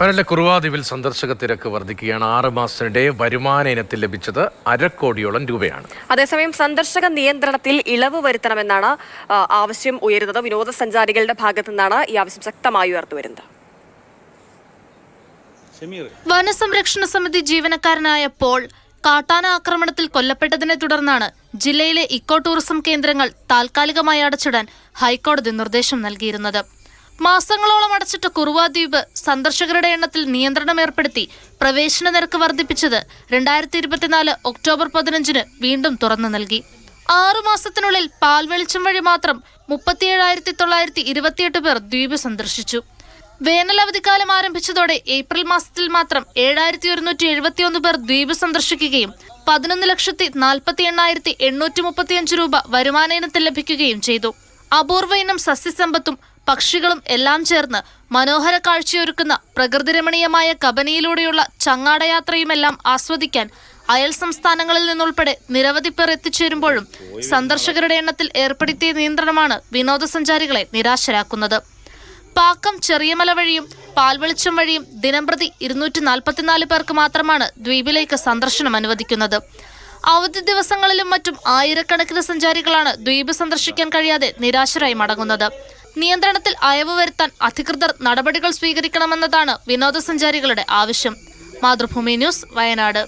വയനാട്ടിലെ കുറുവാ ദ്വീപിൽ സന്ദർശക തിരക്ക് വർദ്ധിക്കുകയാണ്. 6 മാസത്തിനിടെ വരുമാന ഇനത്തിൽ ലഭിച്ചത് 1/2 കോടിയോളം രൂപയാണ്. അതേസമയം സന്ദർശക നിയന്ത്രണത്തിൽ ഇളവ് വരുത്തണമെന്നാണ് ആവശ്യം ഉയരുന്നത്. വിനോദസഞ്ചാരികളുടെ ഭാഗത്തു നിന്നാണ് ഈ ആവശ്യം ശക്തമായി ഉയർത്തുവരുന്നത്. വനസംരക്ഷണ സമിതി ജീവനക്കാരനായ പോൾ കാട്ടാന ആക്രമണത്തിൽ കൊല്ലപ്പെട്ടതിനെ തുടർന്നാണ് ജില്ലയിലെ ഇക്കോ ടൂറിസം കേന്ദ്രങ്ങൾ താൽക്കാലികമായി അടച്ചിടാൻ ഹൈക്കോടതി നിർദ്ദേശം നൽകിയിരുന്നത്. മാസങ്ങളോളം അടച്ചിട്ട കുറുവാ ദ്വീപ് സന്ദർശകരുടെ എണ്ണത്തിൽ നിയന്ത്രണം ഏർപ്പെടുത്തി പ്രവേശന നിരക്ക് വർദ്ധിപ്പിച്ചത് 2024 ഒക്ടോബർ 15 വീണ്ടും തുറന്നു നൽകി. 6 മാസത്തിനുള്ളിൽ പാൽവെളിച്ചം വഴി മാത്രം 37,928 പേർ ദ്വീപ് സന്ദർശിച്ചു. വേനലവധിക്കാലം ആരംഭിച്ചതോടെ ഏപ്രിൽ മാസത്തിൽ മാത്രം 7,171 പേർ ദ്വീപ് സന്ദർശിക്കുകയും 11,48,835 രൂപ വരുമാന ഇനത്തിൽ ലഭിക്കുകയും ചെയ്തു. അപൂർവ ഇനം സസ്യസമ്പത്തും പക്ഷികളും എല്ലാം ചേർന്ന് മനോഹര കാഴ്ചയൊരുക്കുന്ന പ്രകൃതിരമണീയമായ കബനിയിലൂടെയുള്ള ചങ്ങാടയാത്രയുമെല്ലാം ആസ്വദിക്കാൻ അയൽ സംസ്ഥാനങ്ങളിൽ നിന്നുൾപ്പെടെ നിരവധി പേർ എത്തിച്ചേരുമ്പോഴും സന്ദർശകരുടെ എണ്ണത്തിൽ ഏർപ്പെടുത്തിയ നിയന്ത്രണമാണ് വിനോദസഞ്ചാരികളെ നിരാശരാക്കുന്നത്. പാക്കം ചെറിയമല വഴിയും പാൽവെളിച്ചം വഴിയും ദിനംപ്രതി 244 പേർക്ക് മാത്രമാണ് ദ്വീപിലേക്ക് സന്ദർശനം അനുവദിക്കുന്നത്. അവധി ദിവസങ്ങളിലും മറ്റും ആയിരക്കണക്കിന് സഞ്ചാരികളാണ് ദ്വീപ് സന്ദർശിക്കാൻ കഴിയാതെ നിരാശരായി മടങ്ങുന്നത്. നിയന്ത്രണത്തിൽ അയവ് വരുത്താൻ അധികൃതർ നടപടികൾ സ്വീകരിക്കണമെന്നതാണ് വിനോദസഞ്ചാരികളുടെ ആവശ്യം. മാതൃഭൂമി ന്യൂസ്, വയനാട്.